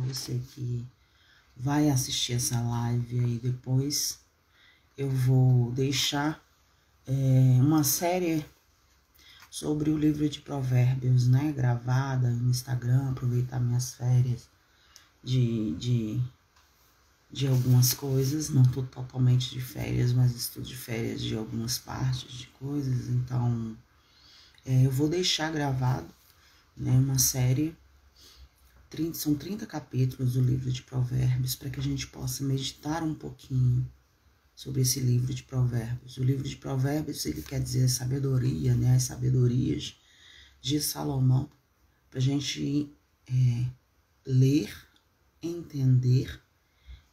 você que vai assistir essa live aí depois. Eu vou deixar uma série sobre o livro de Provérbios, né? Gravada no Instagram, aproveitar minhas férias de algumas coisas. Não estou totalmente de férias, mas estou de férias de algumas partes de coisas. Então, eu vou deixar gravado, né, uma série. São 30 capítulos do livro de Provérbios, para que a gente possa meditar um pouquinho sobre esse livro de Provérbios. O livro de Provérbios, ele quer dizer sabedoria, né? As sabedorias de Salomão, para a gente ler, entender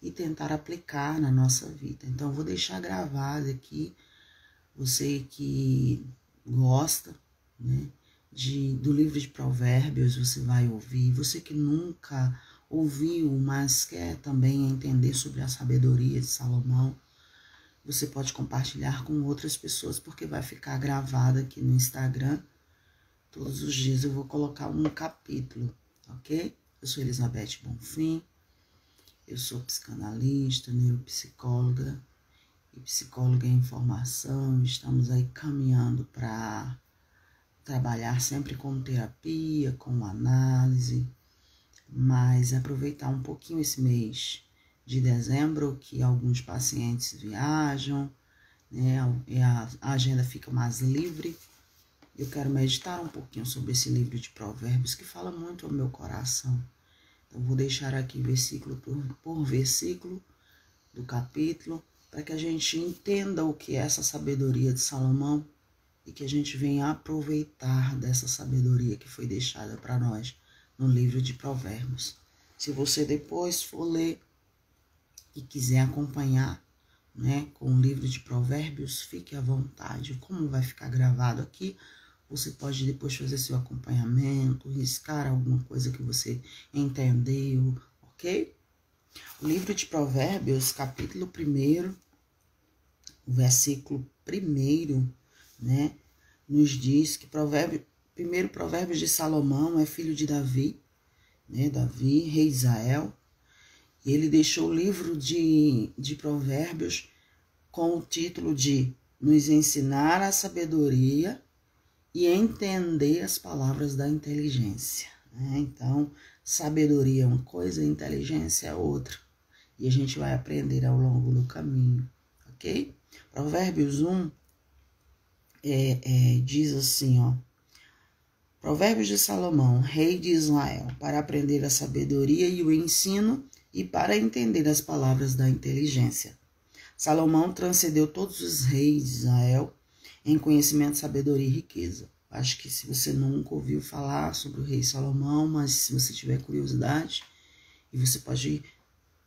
e tentar aplicar na nossa vida. Então, eu vou deixar gravado aqui, você que gosta, né, do livro de Provérbios, você vai ouvir. Você que nunca ouviu, mas quer também entender sobre a sabedoria de Salomão, você pode compartilhar com outras pessoas, porque vai ficar gravado aqui no Instagram. Todos os dias eu vou colocar um capítulo, ok? Eu sou Elizabeth Bonfim, eu sou psicanalista, neuropsicóloga e psicóloga em formação. Estamos aí caminhando para trabalhar sempre com terapia, com análise, mas aproveitar um pouquinho esse mês de dezembro, que alguns pacientes viajam, né, e a agenda fica mais livre. Eu quero meditar um pouquinho sobre esse livro de Provérbios, que fala muito ao meu coração. Então, vou deixar aqui versículo por versículo do capítulo, para que a gente entenda o que é essa sabedoria de Salomão, e que a gente venha aproveitar dessa sabedoria que foi deixada para nós no livro de Provérbios. Se você depois for ler e quiser acompanhar, né, com o livro de Provérbios, fique à vontade. Como vai ficar gravado aqui, você pode depois fazer seu acompanhamento, riscar alguma coisa que você entendeu, ok? O livro de Provérbios, capítulo 1, o versículo 1, né, nos diz que primeiro Provérbios de Salomão é filho de Davi, né, Davi, rei de Israel, e ele deixou o livro de Provérbios com o título de nos ensinar a sabedoria e entender as palavras da inteligência, né? Então, sabedoria é uma coisa, inteligência é outra, e a gente vai aprender ao longo do caminho, ok? Provérbios 1 diz assim, ó: Provérbios de Salomão, rei de Israel, para aprender a sabedoria e o ensino e para entender as palavras da inteligência. Salomão transcendeu todos os reis de Israel em conhecimento, sabedoria e riqueza. Acho que se você nunca ouviu falar sobre o rei Salomão, mas se você tiver curiosidade, e você pode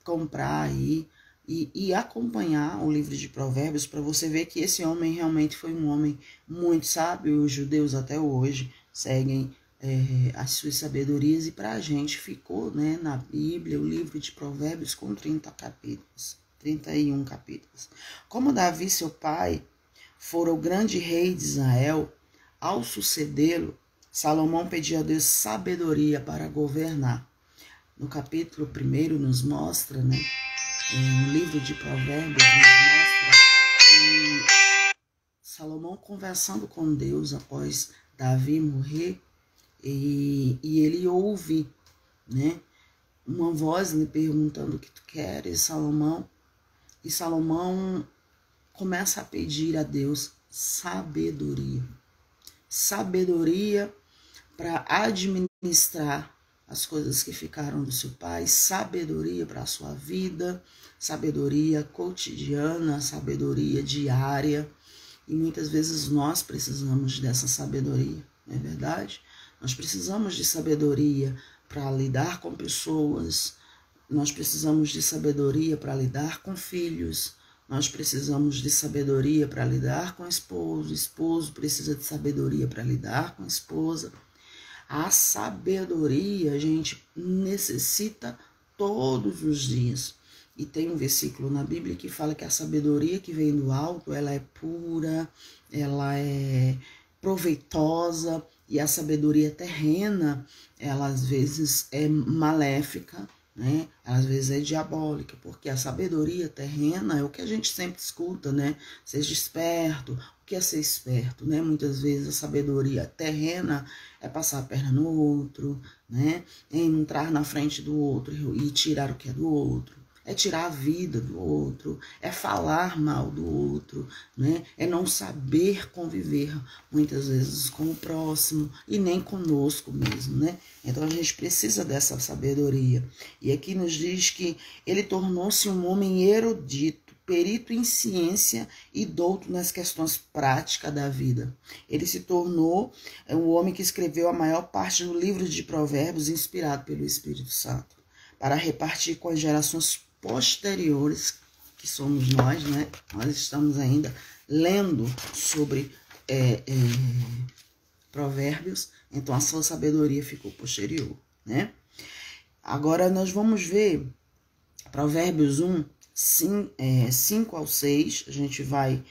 comprar aí e acompanhar o livro de Provérbios, para você ver que esse homem realmente foi um homem muito sábio. Os judeus até hoje seguem as suas sabedorias, e para a gente ficou, né, na Bíblia, o livro de Provérbios com 31 capítulos. Como Davi, seu pai, fora o grande rei de Israel, ao sucedê-lo, Salomão pediu a Deus sabedoria para governar. No capítulo 1 nos mostra, né, no livro de Provérbios, nos mostra que Salomão conversando com Deus após Davi morrer, e ele ouve, né, uma voz lhe perguntando: o que tu queres, Salomão? E Salomão começa a pedir a Deus sabedoria. Sabedoria para administrar as coisas que ficaram do seu pai, sabedoria para a sua vida, sabedoria cotidiana, sabedoria diária. E muitas vezes nós precisamos dessa sabedoria, não é verdade? Nós precisamos de sabedoria para lidar com pessoas, nós precisamos de sabedoria para lidar com filhos, nós precisamos de sabedoria para lidar com o esposo precisa de sabedoria para lidar com a esposa. A sabedoria a gente necessita todos os dias. E tem um versículo na Bíblia que fala que a sabedoria que vem do alto, ela é pura, ela é proveitosa, e a sabedoria terrena, ela às vezes é maléfica, né? Às vezes é diabólica, porque a sabedoria terrena é o que a gente sempre escuta, né? Seja esperto. O que é ser esperto, né? Muitas vezes a sabedoria terrena é passar a perna no outro, né? É entrar na frente do outro e tirar o que é do outro. É tirar a vida do outro, é falar mal do outro, né? É não saber conviver muitas vezes com o próximo e nem conosco mesmo, né? Então a gente precisa dessa sabedoria. E aqui nos diz que ele tornou-se um homem erudito, perito em ciência e douto nas questões práticas da vida. Ele se tornou o homem que escreveu a maior parte do livro de Provérbios inspirado pelo Espírito Santo, para repartir com as gerações posteriores, que somos nós, né? Nós estamos ainda lendo sobre Provérbios, então a sua sabedoria ficou posterior, né? Agora nós vamos ver Provérbios 1, 5 ao 6, a gente vai,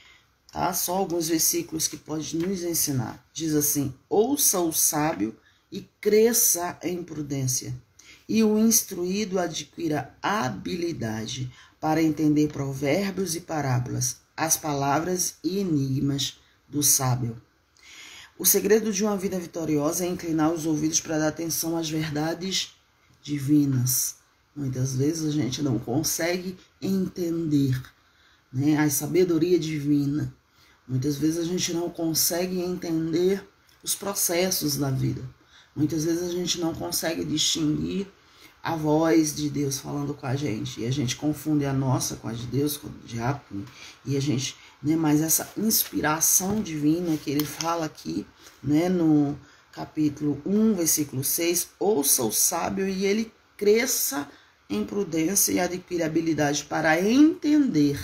tá? Só alguns versículos que podem nos ensinar. Diz assim: ouça o sábio e cresça em prudência, e o instruído adquira habilidade para entender provérbios e parábolas, as palavras e enigmas do sábio. O segredo de uma vida vitoriosa é inclinar os ouvidos para dar atenção às verdades divinas. Muitas vezes a gente não consegue entender, né, a sabedoria divina. Muitas vezes a gente não consegue entender os processos da vida. Muitas vezes a gente não consegue distinguir a voz de Deus falando com a gente. E a gente confunde a nossa com a de Deus, com o diabo. E a gente, né, mas essa inspiração divina que ele fala aqui, né, no capítulo 1, versículo 6, ouça o sábio e ele cresça em prudência e adquira habilidade para entender.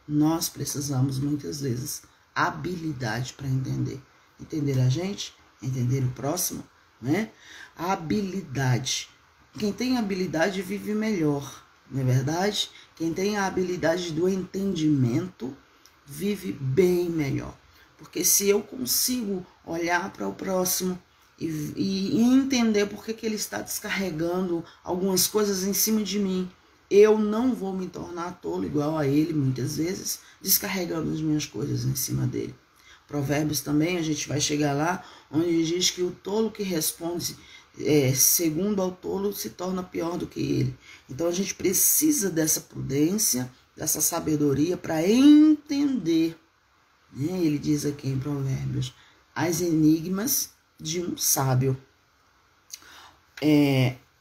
Nós precisamos muitas vezes habilidade para entender. Entender a gente, entender o próximo, né? A habilidade. Quem tem habilidade vive melhor, não é verdade? Quem tem a habilidade do entendimento vive bem melhor. Porque se eu consigo olhar para o próximo e entender por que ele está descarregando algumas coisas em cima de mim, eu não vou me tornar tolo igual a ele, muitas vezes, descarregando as minhas coisas em cima dele. Provérbios também, a gente vai chegar lá, onde diz que o tolo que responde segundo ao tolo se torna pior do que ele. Então a gente precisa dessa prudência, dessa sabedoria para entender, né? Ele diz aqui em Provérbios, as enigmas de um sábio.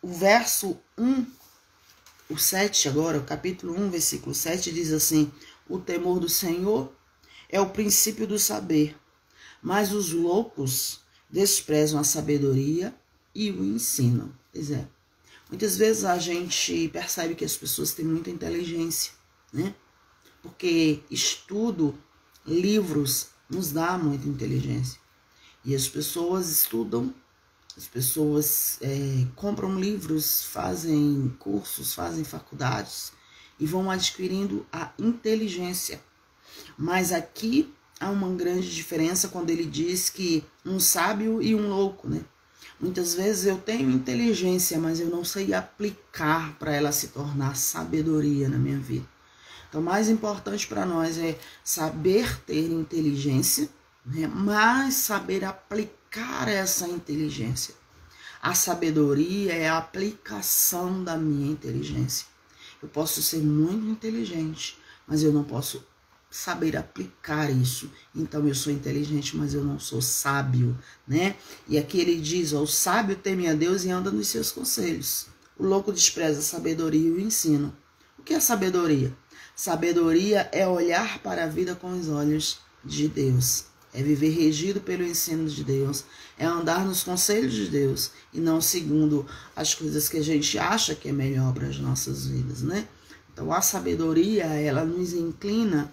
O verso 1, o 7 agora, o capítulo 1, versículo 7 diz assim: o temor do Senhor é o princípio do saber, mas os loucos desprezam a sabedoria e o ensino. Pois é, muitas vezes a gente percebe que as pessoas têm muita inteligência, né? Porque estudo, livros, nos dá muita inteligência. E as pessoas estudam, as pessoas compram livros, fazem cursos, fazem faculdades e vão adquirindo a inteligência. Mas aqui há uma grande diferença quando ele diz que um sábio e um louco, né? Muitas vezes eu tenho inteligência, mas eu não sei aplicar para ela se tornar sabedoria na minha vida. Então, o mais importante para nós é saber ter inteligência, né? Mas saber aplicar essa inteligência. A sabedoria é a aplicação da minha inteligência. Eu posso ser muito inteligente, mas eu não posso saber aplicar isso. Então eu sou inteligente, mas eu não sou sábio, né? E aqui ele diz, ó, o sábio teme a Deus e anda nos seus conselhos. O louco despreza a sabedoria e o ensino. O que é sabedoria? Sabedoria é olhar para a vida com os olhos de Deus. É viver regido pelo ensino de Deus. É andar nos conselhos de Deus e não segundo as coisas que a gente acha que é melhor para as nossas vidas, né? Então a sabedoria, ela nos inclina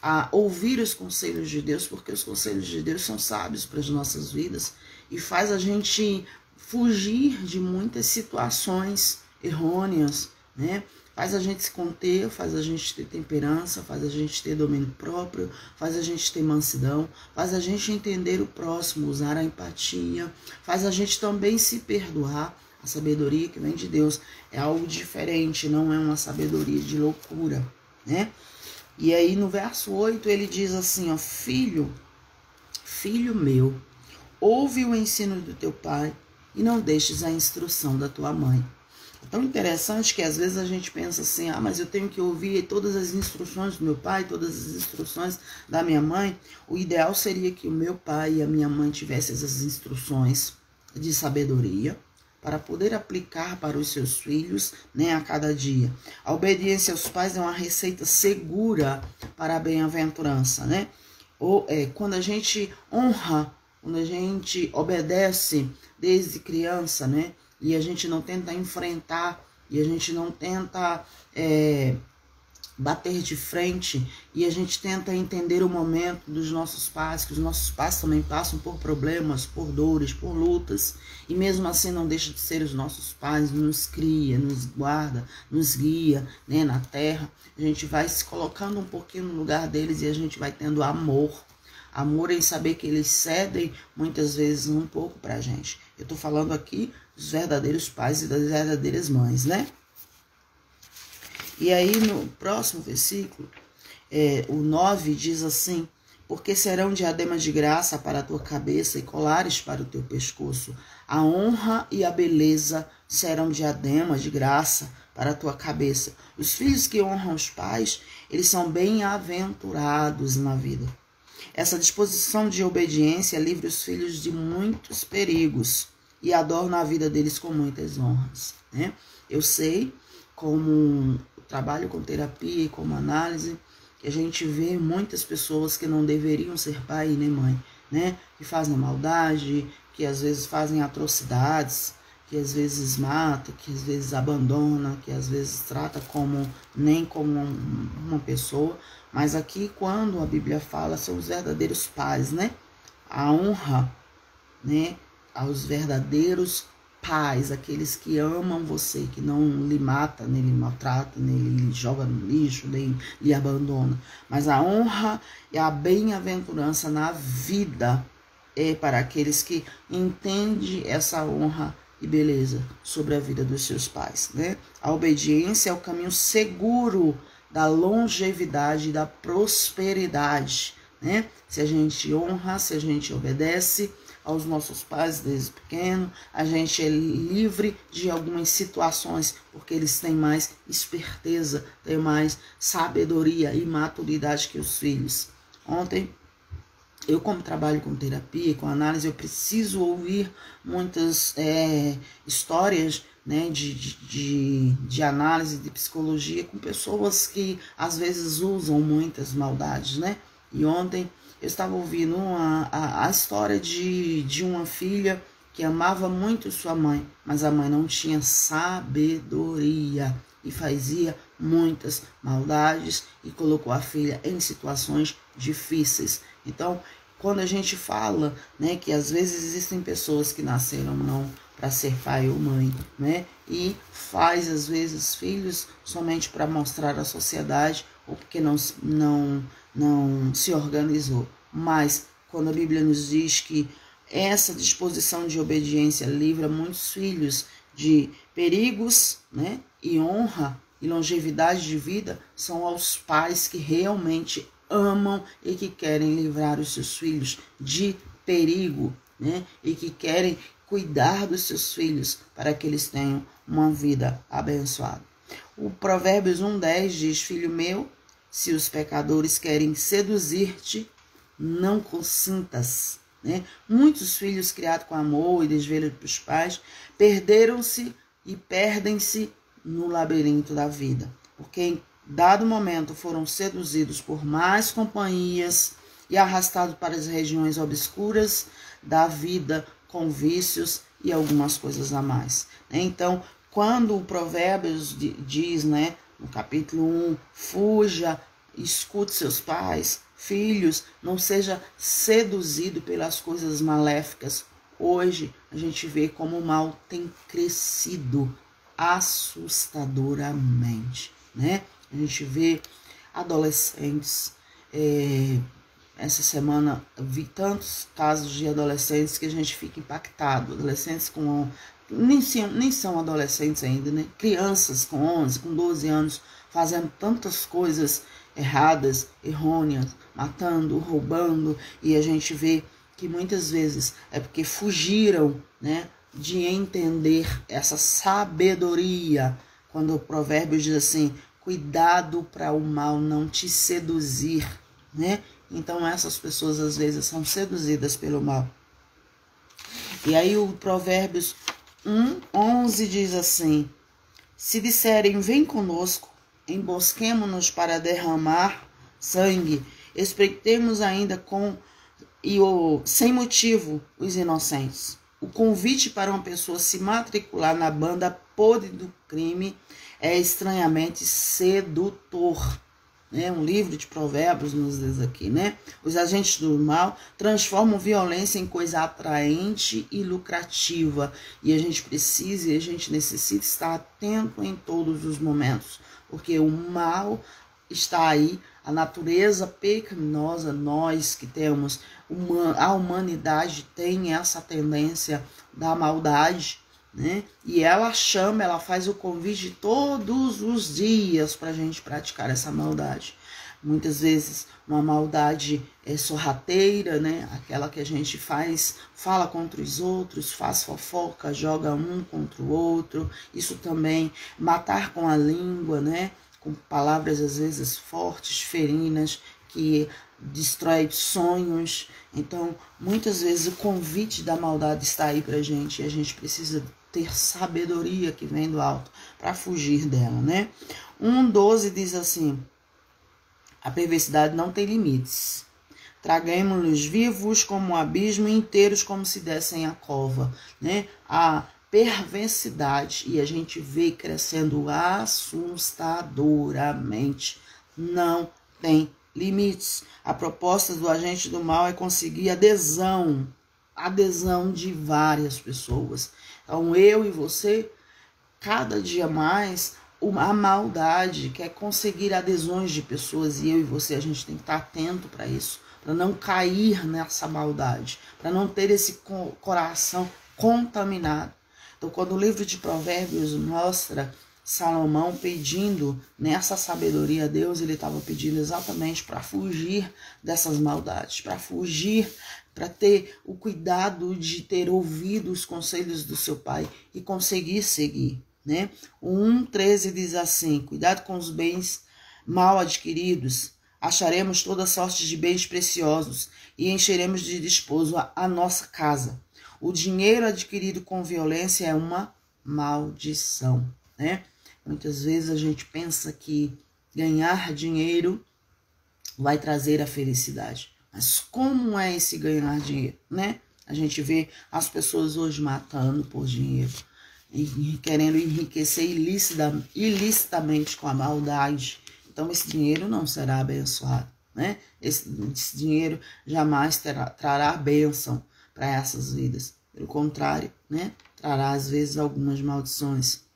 a ouvir os conselhos de Deus, porque os conselhos de Deus são sábios para as nossas vidas e faz a gente fugir de muitas situações errôneas, né? Faz a gente se conter, faz a gente ter temperança, faz a gente ter domínio próprio, faz a gente ter mansidão, faz a gente entender o próximo, usar a empatia, faz a gente também se perdoar, A sabedoria que vem de Deus é algo diferente, não é uma sabedoria de loucura, né? E aí no verso 8 ele diz assim, ó, filho meu, ouve o ensino do teu pai e não deixes a instrução da tua mãe. É tão interessante que às vezes a gente pensa assim, mas eu tenho que ouvir todas as instruções do meu pai, todas as instruções da minha mãe. O ideal seria que o meu pai e a minha mãe tivessem essas instruções de sabedoria para poder aplicar para os seus filhos, né, a cada dia. A obediência aos pais é uma receita segura para a bem-aventurança, né? Quando a gente honra, quando a gente obedece desde criança, né? E a gente não tenta enfrentar, e a gente não tenta bater de frente, e a gente tenta entender o momento dos nossos pais, que os nossos pais também passam por problemas, por dores, por lutas, e mesmo assim não deixa de ser os nossos pais, nos cria, nos guarda, nos guia, né, na terra. A gente vai se colocando um pouquinho no lugar deles e a gente vai tendo amor. Amor em saber que eles cedem muitas vezes um pouco pra gente. Eu tô falando aqui dos verdadeiros pais e das verdadeiras mães, né? E aí no próximo versículo, o 9 diz assim, porque serão diadema de graça para a tua cabeça e colares para o teu pescoço. A honra e a beleza serão diadema de graça para a tua cabeça. Os filhos que honram os pais, eles são bem-aventurados na vida. Essa disposição de obediência livra os filhos de muitos perigos e adorna a vida deles com muitas honras, né? Eu sei, como trabalho com terapia e como análise, que a gente vê muitas pessoas que não deveriam ser pai nem mãe, né? Que fazem maldade, que às vezes fazem atrocidades, que às vezes mata, que às vezes abandona, que às vezes trata nem como uma pessoa. Mas aqui, quando a Bíblia fala, são os verdadeiros pais, né? A honra, né, aos verdadeiros pais, aqueles que amam você, que não lhe mata, nem lhe maltrata, nem lhe joga no lixo, nem lhe abandona. Mas a honra e a bem-aventurança na vida é para aqueles que entendem essa honra e beleza sobre a vida dos seus pais, né? A obediência é o caminho seguro da longevidade e da prosperidade, né? Se a gente honra, se a gente obedece aos nossos pais desde pequeno, a gente é livre de algumas situações, porque eles têm mais esperteza, têm mais sabedoria e maturidade que os filhos. Ontem, eu como trabalho com terapia, com análise, eu preciso ouvir muitas histórias, né, de análise, de psicologia, com pessoas que às vezes usam muitas maldades, né? E ontem eu estava ouvindo a história de uma filha que amava muito sua mãe, mas a mãe não tinha sabedoria e fazia muitas maldades e colocou a filha em situações difíceis. Então, quando a gente fala, né, que às vezes existem pessoas que nasceram não para ser pai ou mãe, né, e faz às vezes filhos somente para mostrar à sociedade ou porque não se organizou. Mas quando a Bíblia nos diz que essa disposição de obediência livra muitos filhos de perigos, né, e honra e longevidade de vida, são aos pais que realmente amam e que querem livrar os seus filhos de perigo, né, e que querem cuidar dos seus filhos para que eles tenham uma vida abençoada. O Provérbios 1:10 diz, filho meu, se os pecadores querem seduzir-te, não consintas, né? Muitos filhos criados com amor e desvelo dos pais perderam-se e perdem-se no labirinto da vida, porque em dado momento foram seduzidos por más companhias e arrastados para as regiões obscuras da vida com vícios e algumas coisas a mais. Então, quando o Provérbios diz, né, no capítulo 1, fuja, escute seus pais, filhos, não seja seduzido pelas coisas maléficas. Hoje a gente vê como o mal tem crescido assustadoramente, né? A gente vê adolescentes, essa semana vi tantos casos de adolescentes que a gente fica impactado, adolescentes com nem são adolescentes ainda, né? Crianças com 11, com 12 anos, fazendo tantas coisas erradas, errôneas, matando, roubando, e a gente vê que muitas vezes é porque fugiram, né, de entender essa sabedoria. Quando o provérbio diz assim, cuidado para o mal não te seduzir, né? Então essas pessoas às vezes são seduzidas pelo mal. E aí o Provérbios 1:11 diz assim, se disserem, vem conosco, embosquemo-nos para derramar sangue, espreitemos ainda sem motivo os inocentes. O convite para uma pessoa se matricular na banda podre do crime é estranhamente sedutor. Um livro de provérbios nos diz aqui, né? Os agentes do mal transformam violência em coisa atraente e lucrativa. E a gente precisa e a gente necessita estar atento em todos os momentos. Porque o mal está aí, a natureza pecaminosa, nós que temos, a humanidade tem essa tendência da maldade, né? E ela faz o convite todos os dias para a gente praticar essa maldade. Muitas vezes uma maldade sorrateira, né? Aquela que a gente fala contra os outros, faz fofoca, joga um contra o outro. Isso também, matar com a língua, né? Com palavras às vezes fortes, ferinas, que destrói sonhos. Então, muitas vezes o convite da maldade está aí pra gente e a gente precisa ter sabedoria que vem do alto para fugir dela, né? 1:12 diz assim, a perversidade não tem limites. Traguemo-los vivos como um abismo, inteiros como se dessem a cova, né? A perversidade, e a gente vê crescendo assustadoramente, não tem limites. A proposta do agente do mal é conseguir adesão de várias pessoas. Então eu e você, cada dia mais, a maldade quer conseguir adesões de pessoas, e eu e você, a gente tem que estar atento para isso, para não cair nessa maldade, para não ter esse coração contaminado. Então, quando o livro de Provérbios mostra Salomão pedindo nessa sabedoria a Deus, ele estava pedindo exatamente para fugir dessas maldades, para fugir, para ter o cuidado de ter ouvido os conselhos do seu pai e conseguir seguir, né? O 1:13 diz assim, cuidado com os bens mal adquiridos, acharemos toda sorte de bens preciosos e encheremos de despojo a nossa casa. O dinheiro adquirido com violência é uma maldição, né? Muitas vezes a gente pensa que ganhar dinheiro vai trazer a felicidade. Mas como é esse ganhar dinheiro, né? A gente vê as pessoas hoje matando por dinheiro e querendo enriquecer ilicitamente com a maldade. Então esse dinheiro não será abençoado, né? Esse dinheiro jamais trará bênção para essas vidas. Pelo contrário, né? Trará às vezes algumas maldições.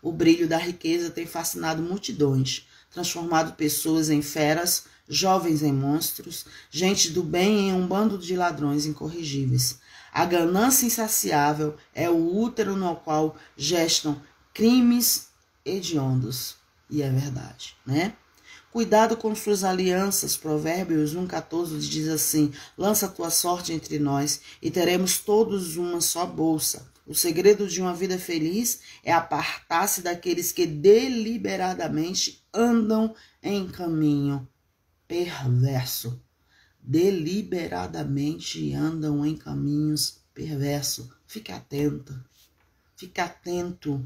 O brilho da riqueza tem fascinado multidões, transformado pessoas em feras, jovens em monstros, gente do bem em um bando de ladrões incorrigíveis. A ganância insaciável é o útero no qual gestam crimes hediondos. E é verdade, né? Cuidado com suas alianças, Provérbios 1:14 diz assim, lança a tua sorte entre nós e teremos todos uma só bolsa. O segredo de uma vida feliz é apartar-se daqueles que deliberadamente andam em caminho perverso. Deliberadamente andam em caminhos perversos. Fique atento. Fique atento.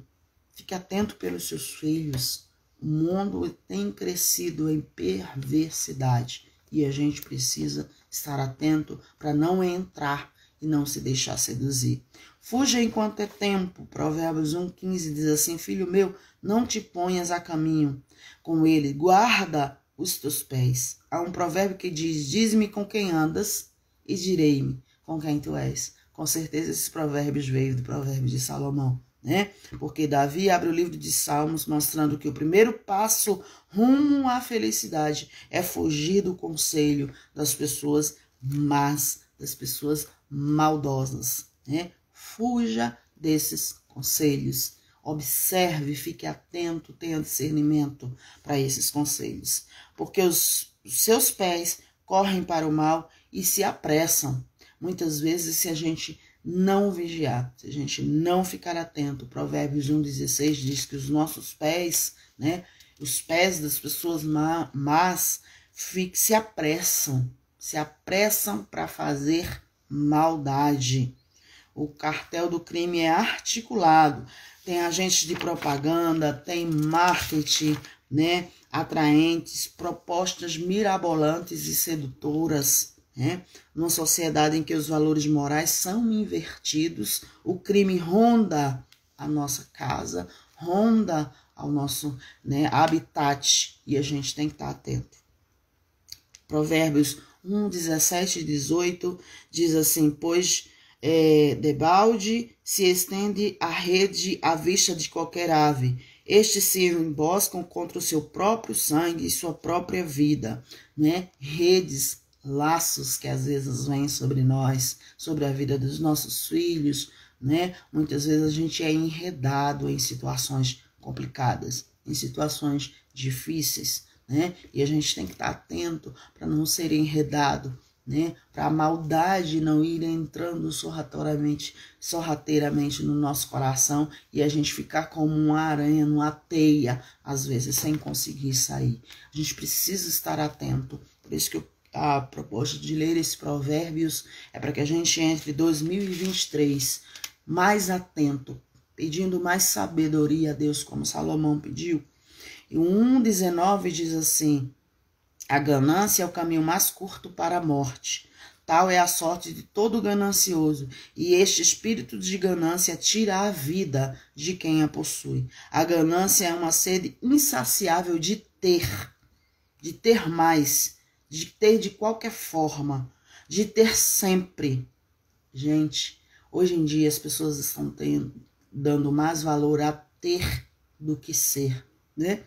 Fique atento pelos seus filhos. O mundo tem crescido em perversidade e a gente precisa estar atento para não entrar e não se deixar seduzir. Fuja enquanto é tempo. Provérbios 1:15 diz assim, filho meu, não te ponhas a caminho com ele, guarda os teus pés. Há um provérbio que diz, diz-me com quem andas e direi-me com quem tu és. Com certeza esses provérbios veio do provérbio de Salomão, né? Porque Davi abre o livro de Salmos mostrando que o primeiro passo rumo à felicidade é fugir do conselho das pessoas más, das pessoas maldosas, né? Fuja desses conselhos. Observe, fique atento, tenha discernimento para esses conselhos. Porque os seus pés correm para o mal e se apressam. Muitas vezes, se a gente não vigiar, se a gente não ficar atento, Provérbios 1,16 diz que os nossos pés, né, os pés das pessoas más se apressam para fazer maldade. O cartel do crime é articulado, tem agentes de propaganda, tem marketing, né, atraentes, propostas mirabolantes e sedutoras, né? Numa sociedade em que os valores morais são invertidos, o crime ronda a nossa casa, ronda ao nosso, né, habitat, e a gente tem que estar atento. Provérbios 1, 17 e 18 diz assim: pois debalde se estende a rede à vista de qualquer ave. Estes se emboscam contra o seu próprio sangue e sua própria vida, né? Redes, laços que às vezes vêm sobre nós, sobre a vida dos nossos filhos, né? Muitas vezes a gente é enredado em situações complicadas, em situações difíceis, né? E a gente tem que estar atento para não ser enredado, né? Para a maldade não ir entrando sorrateiramente no nosso coração e a gente ficar como uma aranha numa teia, às vezes sem conseguir sair. A gente precisa estar atento. Por isso que a proposta de ler esses provérbios é para que a gente entre 2023 mais atento, pedindo mais sabedoria a Deus, como Salomão pediu. E o 1,19 diz assim: a ganância é o caminho mais curto para a morte. Tal é a sorte de todo ganancioso, e este espírito de ganância tira a vida de quem a possui. A ganância é uma sede insaciável de ter mais, de ter de qualquer forma, de ter sempre. Gente, hoje em dia as pessoas estão dando mais valor a ter do que ser, né?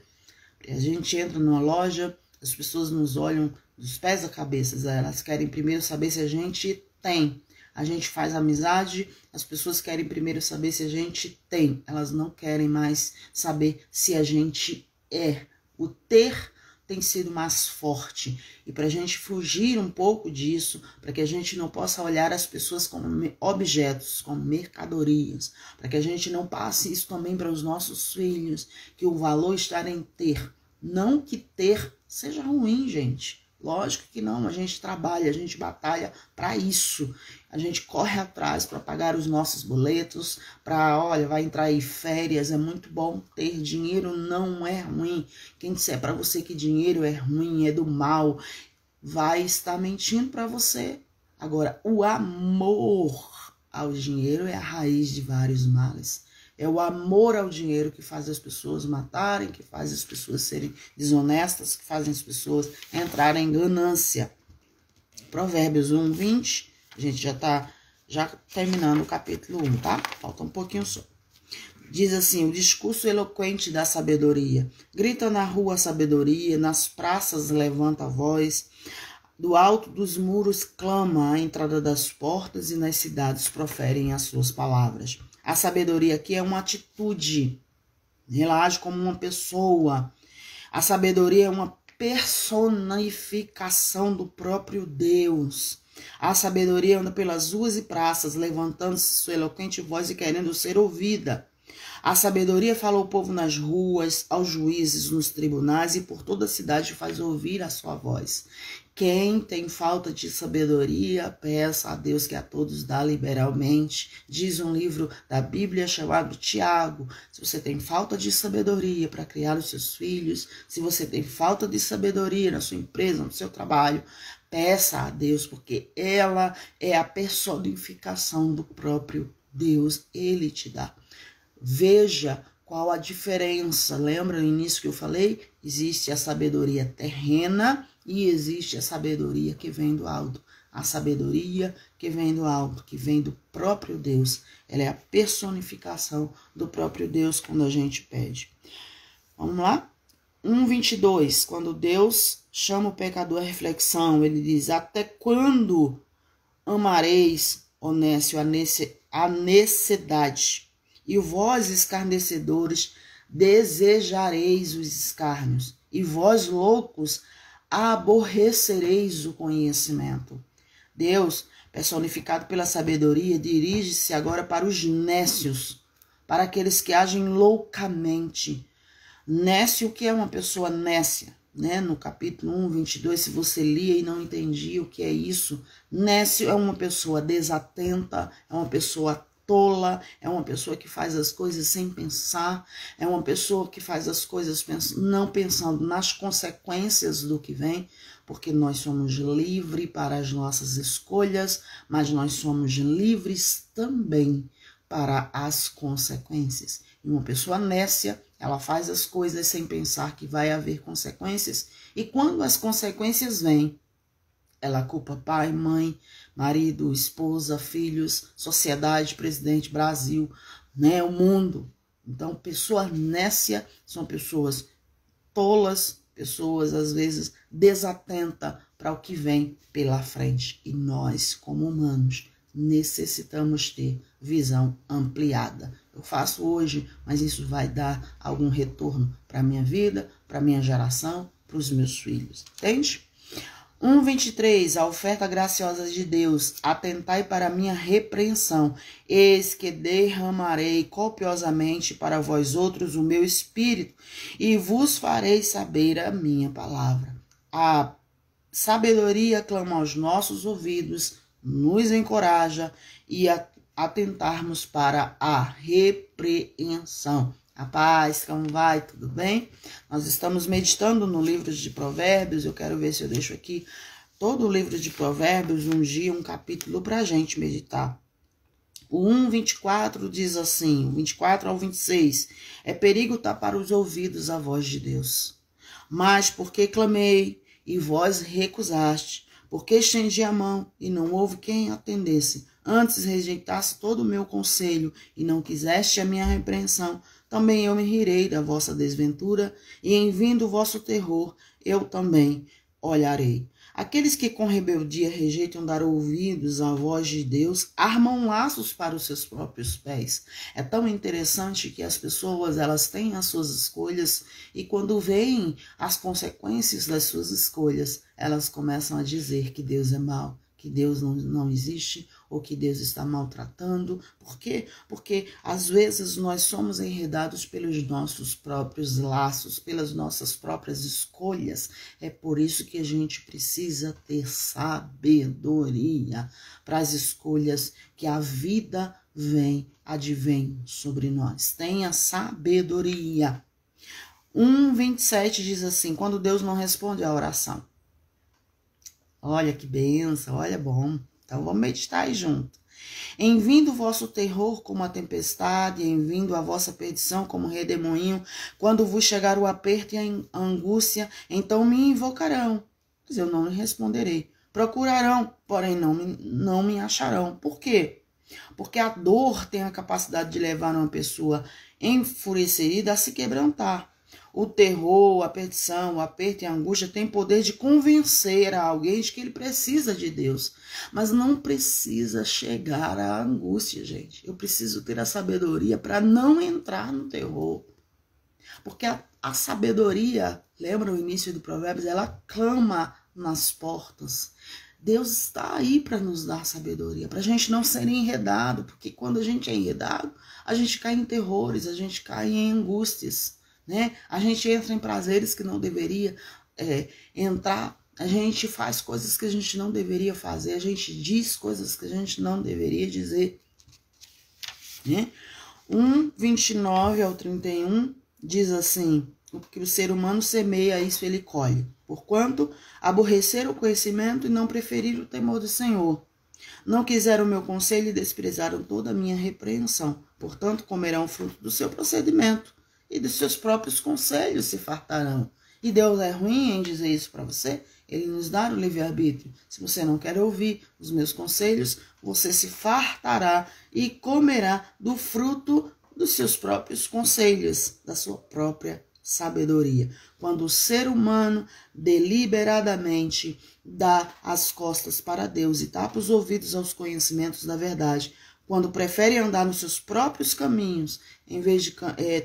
A gente entra numa loja, as pessoas nos olham dos pés à cabeça, elas querem primeiro saber se a gente tem. A gente faz amizade, as pessoas querem primeiro saber se a gente tem. Elas não querem mais saber se a gente é. O ter tem sido mais forte. E para a gente fugir um pouco disso, para que a gente não possa olhar as pessoas como objetos, como mercadorias, para que a gente não passe isso também para os nossos filhos, que o valor está em ter. Não que ter seja ruim, gente. Lógico que não, a gente trabalha, a gente batalha para isso. A gente corre atrás para pagar os nossos boletos, olha, vai entrar aí férias, é muito bom ter dinheiro, não é ruim. Quem disser para você que dinheiro é ruim, é do mal, vai estar mentindo para você. Agora, o amor ao dinheiro é a raiz de vários males. É o amor ao dinheiro que faz as pessoas matarem, que faz as pessoas serem desonestas, que fazem as pessoas entrarem em ganância. Provérbios 1, 20, a gente já está terminando o capítulo 1, tá? Falta um pouquinho só. Diz assim: o discurso eloquente da sabedoria. Grita na rua a sabedoria, nas praças levanta a voz. Do alto dos muros clama a entrada das portas e nas cidades proferem as suas palavras. A sabedoria aqui é uma atitude, ela age como uma pessoa. A sabedoria é uma personificação do próprio Deus. A sabedoria anda pelas ruas e praças, levantando-se sua eloquente voz e querendo ser ouvida. A sabedoria fala ao povo nas ruas, aos juízes nos tribunais e por toda a cidade faz ouvir a sua voz. Quem tem falta de sabedoria, peça a Deus que a todos dá liberalmente. Diz um livro da Bíblia chamado Tiago. Se você tem falta de sabedoria para criar os seus filhos, se você tem falta de sabedoria na sua empresa, no seu trabalho, peça a Deus, porque ela é a personificação do próprio Deus. Ele te dá. Veja qual a diferença. Lembra no início que eu falei? Existe a sabedoria terrena e existe a sabedoria que vem do alto. A sabedoria que vem do alto, que vem do próprio Deus. Ela é a personificação do próprio Deus quando a gente pede. Vamos lá? 1:22. Quando Deus chama o pecador à reflexão, ele diz: até quando amareis honesto, a necessidade. E vós, escarnecedores, desejareis os escárnios, e vós, loucos, aborrecereis o conhecimento. Deus, personificado pela sabedoria, dirige-se agora para os nécios, para aqueles que agem loucamente. Nécio, que é uma pessoa nécia, né? No capítulo 1, 22, se você lia e não entendia o que é isso, nécio é uma pessoa desatenta, é uma pessoa tola, é uma pessoa que faz as coisas sem pensar, é uma pessoa que faz as coisas não pensando nas consequências do que vem, porque nós somos livres para as nossas escolhas, mas nós somos livres também para as consequências. E uma pessoa nécia, ela faz as coisas sem pensar que vai haver consequências, e quando as consequências vêm, ela culpa pai, mãe, marido, esposa, filhos, sociedade, presidente, Brasil, né, o mundo. Então, pessoas nécias são pessoas tolas, pessoas às vezes desatentas para o que vem pela frente. E nós, como humanos, necessitamos ter visão ampliada. Eu faço hoje, mas isso vai dar algum retorno para a minha vida, para a minha geração, para os meus filhos. Entende? 1:23, a oferta graciosa de Deus, atentai para a minha repreensão, eis que derramarei copiosamente para vós outros o meu espírito, e vos farei saber a minha palavra. A sabedoria clama aos nossos ouvidos, nos encoraja e atentarmos para a repreensão. A paz, como vai? Tudo bem? Nós estamos meditando no livro de Provérbios. Eu quero ver se eu deixo aqui todo o livro de Provérbios, um dia, um capítulo para a gente meditar. O 1:24 diz assim, 24 ao 26, é perigo tapar os ouvidos à voz de Deus. Mas porque clamei e vós recusaste, porque estendi a mão e não houve quem atendesse, antes rejeitasse todo o meu conselho e não quiseste a minha repreensão, também eu me rirei da vossa desventura, e em vindo o vosso terror, eu também olharei. Aqueles que com rebeldia rejeitam dar ouvidos à voz de Deus, armam laços para os seus próprios pés. É tão interessante que as pessoas, elas têm as suas escolhas, e quando veem as consequências das suas escolhas, elas começam a dizer que Deus é mau, que Deus não existe, ou que Deus está maltratando. Por quê? Porque às vezes nós somos enredados pelos nossos próprios laços, pelas nossas próprias escolhas. É por isso que a gente precisa ter sabedoria para as escolhas que a vida advém sobre nós. Tenha sabedoria. 1:27 diz assim, quando Deus não responde à oração. Olha que benção, olha bom. Então vamos meditar aí junto. Em vindo o vosso terror como a tempestade, em vindo a vossa perdição como redemoinho, quando vos chegar o aperto e a angústia, então me invocarão, mas eu não lhe responderei. Procurarão, porém não me acharão. Por quê? Porque a dor tem a capacidade de levar uma pessoa enfurecida a se quebrantar. O terror, a perdição, o aperto e a angústia têm poder de convencer a alguém de que ele precisa de Deus. Mas não precisa chegar à angústia, gente. Eu preciso ter a sabedoria para não entrar no terror. Porque a sabedoria, lembra o início do Provérbios, ela clama nas portas. Deus está aí para nos dar sabedoria, para a gente não ser enredado. Porque quando a gente é enredado, a gente cai em terrores, a gente cai em angústias. Né? A gente entra em prazeres que não deveria entrar, a gente faz coisas que a gente não deveria fazer, a gente diz coisas que a gente não deveria dizer. Né? 1:29 ao 31 diz assim, o que o ser humano semeia, isso ele colhe. Porquanto aborreceram o conhecimento e não preferiram o temor do Senhor. Não quiseram o meu conselho e desprezaram toda a minha repreensão. Portanto, comerão o fruto do seu procedimento. E dos seus próprios conselhos se fartarão. E Deus é ruim em dizer isso para você? Ele nos dá o livre-arbítrio. Se você não quer ouvir os meus conselhos, você se fartará e comerá do fruto dos seus próprios conselhos, da sua própria sabedoria. Quando o ser humano deliberadamente dá as costas para Deus e tapa os ouvidos aos conhecimentos da verdade, quando prefere andar nos seus próprios caminhos em vez de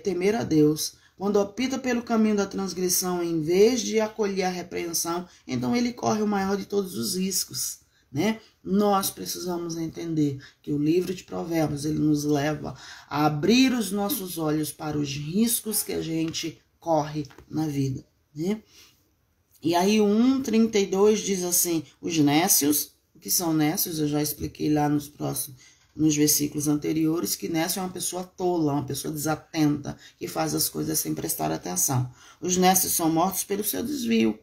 temer a Deus, quando opta pelo caminho da transgressão em vez de acolher a repreensão, então ele corre o maior de todos os riscos, né? Nós precisamos entender que o livro de Provérbios ele nos leva a abrir os nossos olhos para os riscos que a gente corre na vida, né? E aí o 1:32 diz assim, os nécios, o que são nécios, eu já expliquei lá nos versículos anteriores, que nécio é uma pessoa tola, uma pessoa desatenta, que faz as coisas sem prestar atenção. Os nécios são mortos pelo seu desvio.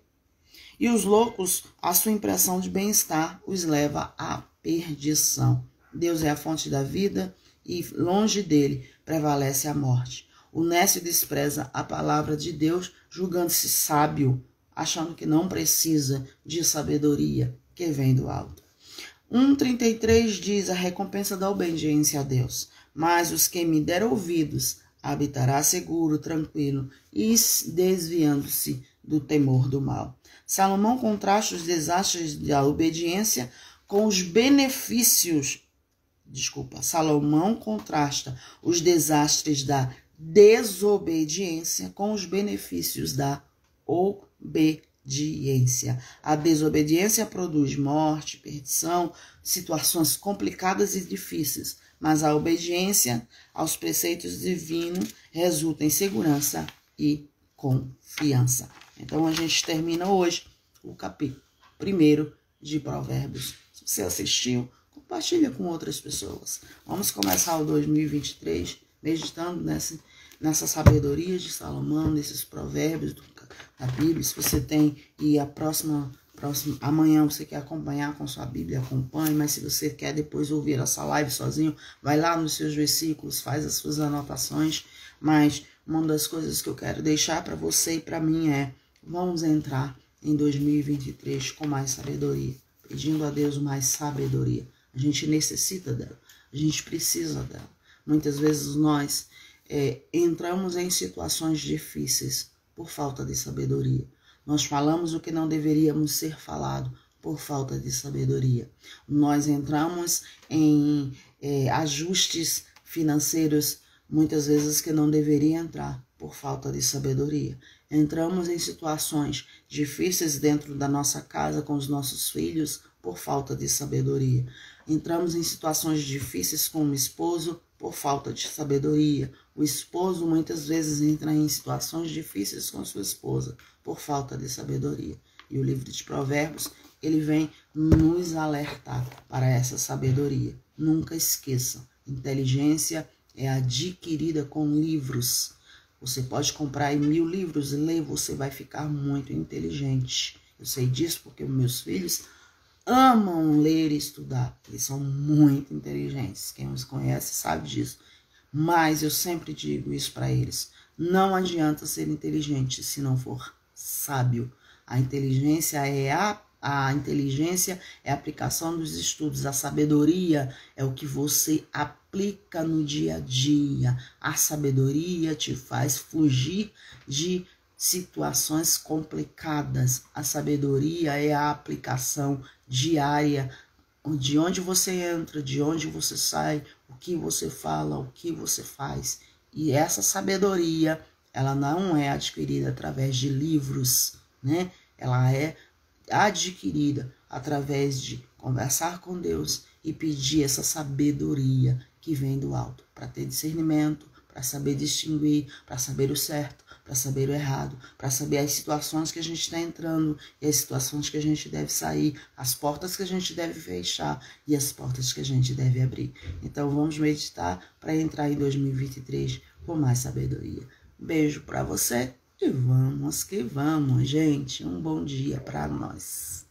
E os loucos, a sua impressão de bem-estar os leva à perdição. Deus é a fonte da vida e longe dele prevalece a morte. O nécio despreza a palavra de Deus, julgando-se sábio, achando que não precisa de sabedoria que vem do alto. 1:33 diz a recompensa da obediência a Deus. Mas os que me der ouvidos habitará seguro, tranquilo e desviando-se do temor do mal. Salomão contrasta os desastres da obediência com os benefícios. Salomão contrasta os desastres da desobediência com os benefícios da obediência. A desobediência produz morte, perdição, situações complicadas e difíceis, mas a obediência aos preceitos divinos resulta em segurança e confiança. Então a gente termina hoje o capítulo 1 de Provérbios. Se você assistiu, compartilha com outras pessoas. Vamos começar o 2023 meditando nessa sabedoria de Salomão, nesses provérbios da Bíblia. Se você tem e amanhã você quer acompanhar com sua Bíblia, acompanhe, mas se você quer depois ouvir essa live sozinho, vai lá nos seus versículos, faz as suas anotações, mas uma das coisas que eu quero deixar para você e para mim é, vamos entrar em 2023 com mais sabedoria, pedindo a Deus mais sabedoria. A gente necessita dela, a gente precisa dela. Muitas vezes nós entramos em situações difíceis por falta de sabedoria. Nós falamos o que não deveríamos ser falado por falta de sabedoria. Nós entramos em ajustes financeiros muitas vezes que não deveria entrar por falta de sabedoria. Entramos em situações difíceis dentro da nossa casa com os nossos filhos por falta de sabedoria. Entramos em situações difíceis com o esposo por falta de sabedoria. O esposo muitas vezes entra em situações difíceis com sua esposa por falta de sabedoria. E o livro de Provérbios, ele vem nos alertar para essa sabedoria. Nunca esqueça, inteligência é adquirida com livros. Você pode comprar aí 1000 livros e ler, você vai ficar muito inteligente. Eu sei disso porque meus filhos amam ler e estudar. Eles são muito inteligentes. Quem os conhece sabe disso. Mas eu sempre digo isso para eles. Não adianta ser inteligente se não for sábio. A inteligência é a aplicação dos estudos. A sabedoria é o que você aplica no dia a dia. A sabedoria te faz fugir de situações complicadas. A sabedoria é a aplicação diária, de onde você entra, de onde você sai, o que você fala, o que você faz. E essa sabedoria, ela não é adquirida através de livros, né? Ela é adquirida através de conversar com Deus e pedir essa sabedoria que vem do alto, para ter discernimento, para saber distinguir, para saber o certo, para saber o errado, para saber as situações que a gente está entrando e as situações que a gente deve sair, as portas que a gente deve fechar e as portas que a gente deve abrir. Então vamos meditar para entrar em 2023 com mais sabedoria. Beijo para você e vamos que vamos, gente. Um bom dia para nós.